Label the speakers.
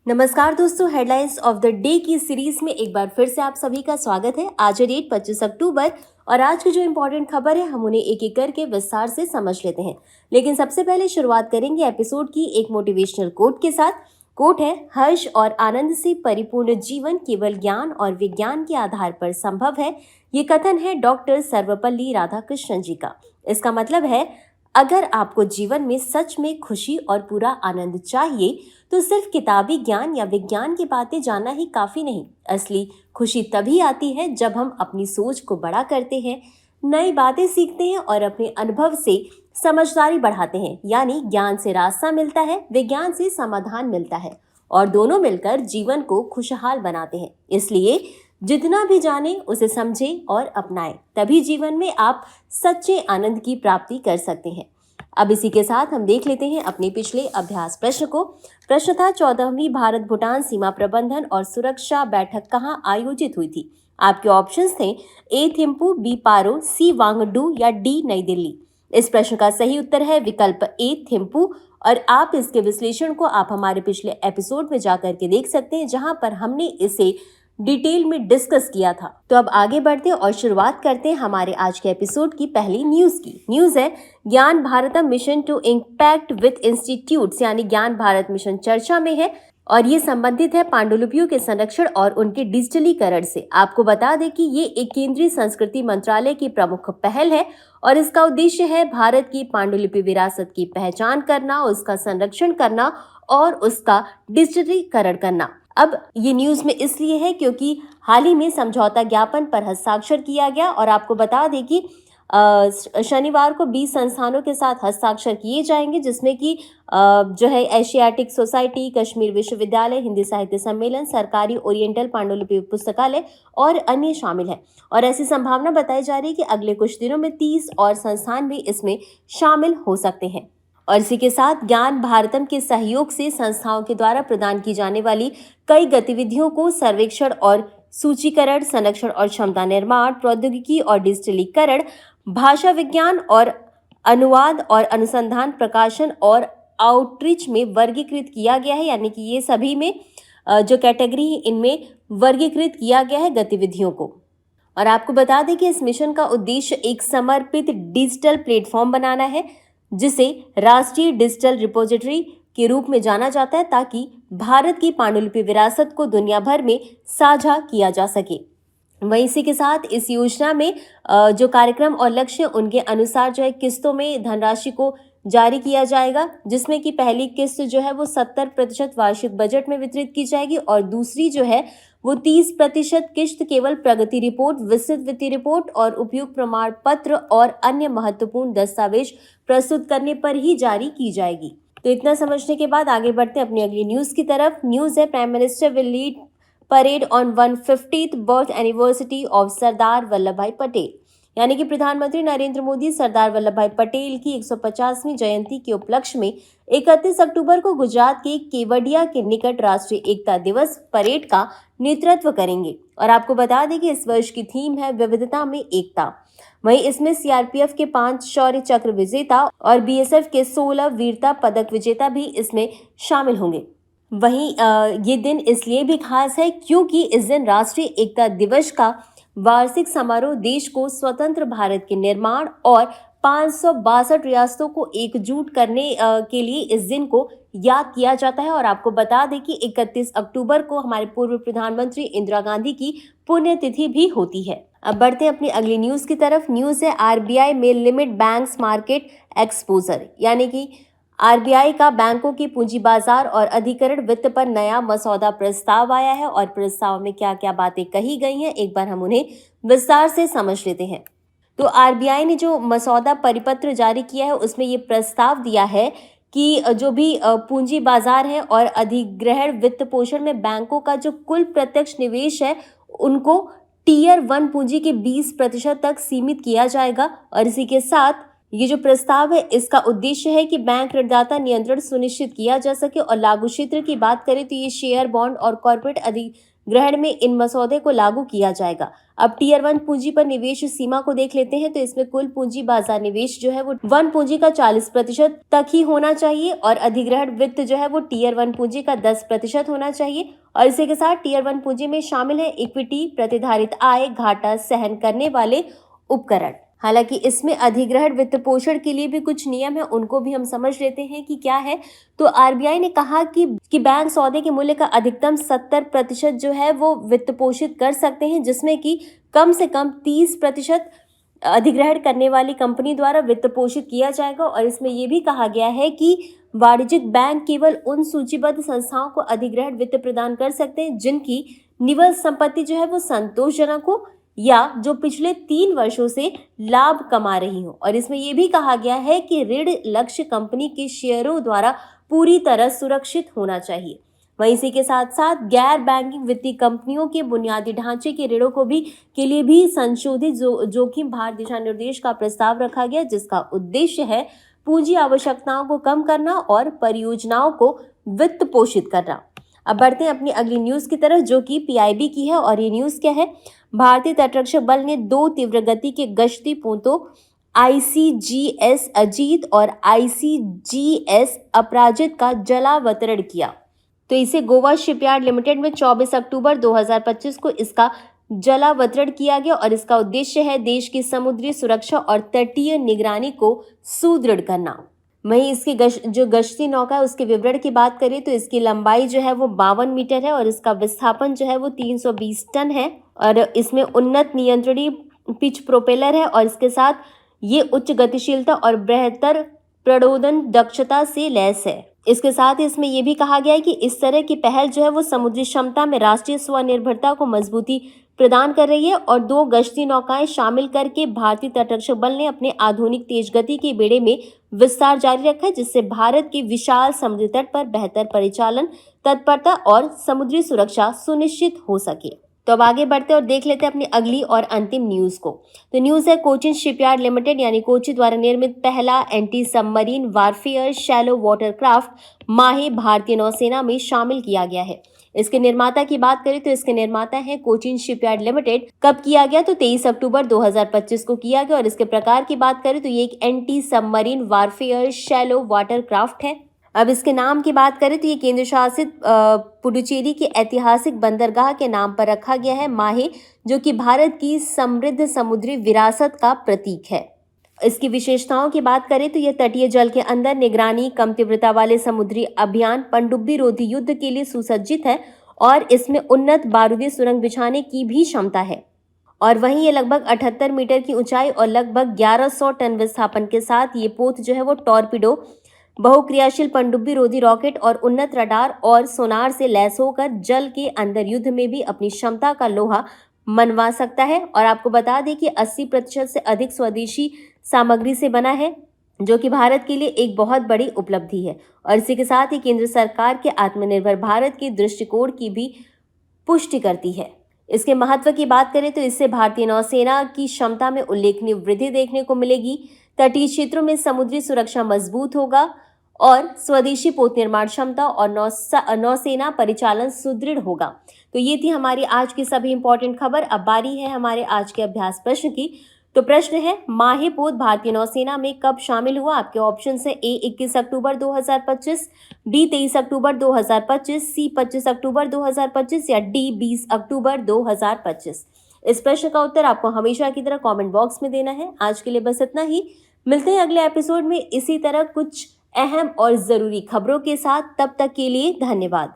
Speaker 1: नमस्कार दोस्तों, headlines of the day की सीरीज में एक बार फिर से आप सभी का स्वागत है। आज है डेट 25 अक्टूबर और आज की जो इम्पोर्टेंट खबर है हम उन्हें एक एक करके विस्तार से समझ लेते हैं। लेकिन सबसे पहले शुरुआत करेंगे एपिसोड की एक मोटिवेशनल कोट के साथ। कोट है, हर्ष और आनंद से परिपूर्ण जीवन केवल ज्ञान और विज्ञान के आधार पर संभव है। ये कथन है डॉक्टर सर्वपल्ली राधाकृष्णन जी का। इसका मतलब है, अगर आपको जीवन में सच में खुशी और पूरा आनंद चाहिए तो सिर्फ किताबी ज्ञान या विज्ञान की बातें जानना ही काफी नहीं। असली खुशी तभी आती है जब हम अपनी सोच को बड़ा करते हैं, नई बातें सीखते हैं और अपने अनुभव से समझदारी बढ़ाते हैं। यानी ज्ञान से रास्ता मिलता है, विज्ञान से समाधान मिलता है और दोनों मिलकर जीवन को खुशहाल बनाते हैं। इसलिए जितना भी जाने उसे समझें और अपनाएं, तभी जीवन में आप सच्चे आनंद की प्राप्ति कर सकते हैं। अब इसी के साथ हम देख लेते हैं अपने पिछले अभ्यास प्रश्न को। प्रश्न था, 14वीं भारत भूटान सीमा प्रबंधन और सुरक्षा बैठक कहाँ आयोजित हुई थी। आपके ऑप्शंस थे ए थिम्पू, बी पारो, सी वांगडू या डी नई दिल्ली। इस प्रश्न का सही उत्तर है विकल्प ए थिम्पू और आप इसके विश्लेषण को आप हमारे पिछले एपिसोड में जाकर के देख सकते हैं, जहां पर हमने इसे डिटेल में डिस्कस किया था। तो अब आगे बढ़ते हैं और शुरुआत करते हैं हमारे आज के एपिसोड की पहली न्यूज की। न्यूज है, Gyan Bharatam mission to impact with institutes, यानी ज्ञान भारत मिशन चर्चा में है और ये संबंधित है पांडुलिपियों के संरक्षण और उनके डिजिटलीकरण से। आपको बता दें कि ये एक केंद्रीय संस्कृति मंत्रालय की प्रमुख पहल है और इसका उद्देश्य है भारत की पांडुलिपि विरासत की पहचान करना, उसका संरक्षण करना और उसका डिजिटलीकरण करना। अब ये न्यूज में इसलिए है क्योंकि हाल ही में समझौता ज्ञापन पर हस्ताक्षर किया गया और आपको बता दें कि शनिवार को 20 संस्थानों के साथ हस्ताक्षर किए जाएंगे, जिसमें कि जो है एशियाटिक सोसाइटी, कश्मीर विश्वविद्यालय, हिंदी साहित्य सम्मेलन, सरकारी ओरिएंटल पांडुलिपि पुस्तकालय और अन्य शामिल हैं। और ऐसी संभावना बताई जा रही है कि अगले कुछ दिनों में 30 और संस्थान भी इसमें शामिल हो सकते हैं। और इसी के साथ ज्ञान भारतम के सहयोग से संस्थाओं के द्वारा प्रदान की जाने वाली कई गतिविधियों को सर्वेक्षण और सूचीकरण, संरक्षण और क्षमता निर्माण, प्रौद्योगिकी और डिजिटलीकरण, भाषा विज्ञान और अनुवाद और अनुसंधान, प्रकाशन और आउटरीच में वर्गीकृत किया गया है। यानी कि ये सभी में जो कैटेगरी है इनमें वर्गीकृत किया गया है गतिविधियों को। और आपको बता दें कि इस मिशन का उद्देश्य एक समर्पित डिजिटल प्लेटफॉर्म बनाना है, जिसे राष्ट्रीय डिजिटल रिपोजिटरी के रूप में जाना जाता है, ताकि भारत की पांडुलिपि विरासत को दुनिया भर में साझा किया जा सके। वहीं इसी के साथ इस योजना में जो कार्यक्रम और लक्ष्य उनके अनुसार जो है किस्तों में धनराशि को जारी किया जाएगा, जिसमें कि पहली किस्त जो है वो 70% वार्षिक बजट में वितरित की जाएगी और दूसरी जो है वो 30% किस्त केवल प्रगति रिपोर्ट, विस्तृत वित्तीय रिपोर्ट और उपयुक्त प्रमाण पत्र और अन्य महत्वपूर्ण दस्तावेज प्रस्तुत करने पर ही जारी की जाएगी। तो इतना समझने के बाद आगे बढ़ते हैं अपनी अगली न्यूज की तरफ। न्यूज है, prime minister will lead parade on 150th birth anniversary of Sardar Vallabh Bhai Patel. यानी कि प्रधानमंत्री नरेंद्र मोदी सरदार वल्लभ भाई पटेल की 150वीं जयंती के उपलक्ष्य में 31 अक्टूबर को गुजरात के केवडिया के निकट राष्ट्रीय एकता दिवस परेड का नेतृत्व करेंगे। और आपको बता दें कि इस वर्ष की थीम है विविधता में एकता। वहीं इसमें सीआरपीएफ के 5 शौर्य चक्र विजेता और बीएसएफ के 16 वीरता पदक विजेता भी इसमें शामिल होंगे। वहीं ये दिन इसलिए भी खास है क्योंकि इस दिन राष्ट्रीय एकता दिवस का वार्षिक समारोह देश को स्वतंत्र भारत के निर्माण और 562 रियासतों को एकजुट करने के लिए इस दिन को याद किया जाता है। और आपको बता दें कि 31 अक्टूबर को हमारे पूर्व प्रधानमंत्री इंदिरा गांधी की पुण्यतिथि भी होती है। अब बढ़ते हैं अपनी अगली न्यूज की तरफ। न्यूज है, आरबीआई में लिमिट बैंक्स मार्केट एक्सपोजर। यानी कि आरबीआई का बैंकों की पूंजी बाजार और अधिकरण वित्त पर नया मसौदा प्रस्ताव आया है और प्रस्ताव में क्या क्या बातें कही गई हैं, एक बार हम उन्हें विस्तार से समझ लेते हैं। तो आरबीआई ने जो मसौदा परिपत्र जारी किया है उसमें ये प्रस्ताव दिया है कि जो भी पूंजी बाजार है और अधिग्रहण वित्त पोषण में बैंकों का जो कुल प्रत्यक्ष निवेश है उनको टीयर 1 पूंजी के 20% तक सीमित किया जाएगा। और इसी के साथ ये जो प्रस्ताव है इसका उद्देश्य है कि बैंक ऋणदाता नियंत्रण सुनिश्चित किया जा सके। और लागू क्षेत्र की बात करें तो ये शेयर, बॉन्ड और कॉर्पोरेट ग्रहण में इन मसौदे को लागू किया जाएगा। अब टीयर 1 पूंजी पर निवेश सीमा को देख लेते हैं, तो इसमें कुल पूंजी बाजार निवेश जो है वो वन पूंजी का 40% तक ही होना चाहिए और अधिग्रहण वित्त जो है वो टीयर 1 पूंजी का 10% होना चाहिए। और इसी के साथ टीयर 1 पूंजी में शामिल है इक्विटी, प्रतिधारित आय, घाटा सहन करने वाले उपकरण। हालांकि इसमें अधिग्रहण वित्त पोषण के लिए भी कुछ नियम है, उनको भी हम समझ लेते हैं कि क्या है। तो आरबीआई ने कहा कि बैंक सौदे के मूल्य का अधिकतम 70% जो है वो वित्त पोषित कर सकते हैं, जिसमें कि कम से कम 30% अधिग्रहण करने वाली कंपनी द्वारा वित्त पोषित किया जाएगा। और इसमें यह भी कहा गया है कि वाणिज्यिक बैंक केवल उन सूचीबद्ध संस्थाओं को अधिग्रहण वित्त प्रदान कर सकते हैं जिनकी निवल संपत्ति जो है वो संतोषजनक हो या जो पिछले 3 वर्षों से लाभ कमा रही हो। और इसमें यह भी कहा गया है कि ऋण लक्ष्य कंपनी के शेयरों द्वारा पूरी तरह सुरक्षित होना चाहिए। वहीं इसी के साथ साथ गैर बैंकिंग वित्तीय कंपनियों के बुनियादी ढांचे के ऋणों को भी के लिए भी संशोधित जोखिम भार दिशा निर्देश का प्रस्ताव रखा गया, जिसका उद्देश्य है पूंजी आवश्यकताओं को कम करना और परियोजनाओं को वित्त पोषित करना। अब बढ़ते हैं अपनी अगली न्यूज की तरफ, जो कि पीआईबी की है। और ये न्यूज क्या है? भारतीय तटरक्षक बल ने 2 तीव्र गति के गश्ती पोतों ICGS अजीत और ICGS अपराजित का जलावतरण किया। तो इसे गोवा शिपयार्ड लिमिटेड में 24 अक्टूबर 2025 को इसका जलावतरण किया गया और इसका उद्देश्य है देश की समुद्री सुरक्षा और तटीय निगरानी को सुदृढ़ करना। वहीं इसकी जो गश्ती नौका है उसके विवरण की बात करें तो इसकी लंबाई जो है वो 52 मीटर है और इसका विस्थापन जो है वो 320 टन है और इसमें उन्नत नियंत्रणीय पिच प्रोपेलर है और इसके साथ ये उच्च गतिशीलता और बेहतर प्रणोदन दक्षता से लैस है। इसके साथ ही इसमें यह भी कहा गया है कि इस तरह की पहल जो है वो समुद्री क्षमता में राष्ट्रीय स्वनिर्भरता को मजबूती प्रदान कर रही है और 2 गश्ती नौकाएं शामिल करके भारतीय तटरक्षक बल ने अपने आधुनिक तेज गति के बेड़े में विस्तार जारी रखा है, जिससे भारत के विशाल समुद्री तट पर बेहतर परिचालन, तत्परता और समुद्री सुरक्षा सुनिश्चित हो सके। तो अब आगे बढ़ते और देख लेते हैं अपनी अगली और अंतिम न्यूज को। तो न्यूज है कोचिन शिपयार्ड लिमिटेड यानी कोची द्वारा निर्मित पहला anti submarine warfare shallow watercraft माहे भारतीय नौसेना में शामिल किया गया है। इसके निर्माता की बात करें तो इसके निर्माता है कोचिन शिपयार्ड लिमिटेड। कब किया गया? तो 23 अक्टूबर 2025 को किया गया और इसके प्रकार की बात करें तो ये एक anti submarine warfare shallow watercraft है। अब इसके नाम की बात करें तो ये केंद्र शासित पुडुचेरी के ऐतिहासिक बंदरगाह के नाम पर रखा गया है माहे, जो कि भारत की समृद्ध समुद्री विरासत का प्रतीक है। इसकी विशेषताओं की बात करें तो यह तटीय जल के अंदर निगरानी, कम तीव्रता वाले समुद्री अभियान, पनडुब्बी रोधी युद्ध के लिए सुसज्जित है और इसमें उन्नत बारूदी सुरंग बिछाने की भी क्षमता है। और वहीं ये लगभग 78 मीटर की ऊंचाई और लगभग 1100 टन विस्थापन के साथ ये पोत जो है वो टॉर्पिडो, बहुक्रियाशील पनडुब्बी रोधी रॉकेट और उन्नत रडार और सोनार से लैस होकर जल के अंदर युद्ध में भी अपनी क्षमता का लोहा मनवा सकता है। और आपको बता दें कि 80% से अधिक स्वदेशी सामग्री से बना है, जो कि भारत के लिए एक बहुत बड़ी उपलब्धि है। और इसी के साथ ही केंद्र सरकार के आत्मनिर्भर भारत के दृष्टिकोण की भी पुष्टि करती है। इसके महत्व की बात करें तो इससे भारतीय नौसेना की क्षमता में उल्लेखनीय वृद्धि देखने को मिलेगी, तटीय क्षेत्रों में समुद्री सुरक्षा मजबूत होगा और स्वदेशी पोत निर्माण क्षमता और नौसेना परिचालन सुदृढ़ होगा। तो ये थी हमारी आज की सभी इंपॉर्टेंट खबर। अब बारी है हमारे आज के अभ्यास प्रश्न की। तो प्रश्न है, माहे पोत भारतीय नौसेना में कब शामिल हुआ? आपके ऑप्शन है ए 21 अक्टूबर 2025, बी 23 अक्टूबर 2025, सी 25 अक्टूबर 2025 या डी 20 अक्टूबर 2025। इस प्रश्न का उत्तर आपको हमेशा की तरह कमेंट बॉक्स में देना है। आज के लिए बस इतना ही। मिलते हैं अगले एपिसोड में इसी तरह कुछ अहम और जरूरी खबरों के साथ। तब तक के लिए धन्यवाद।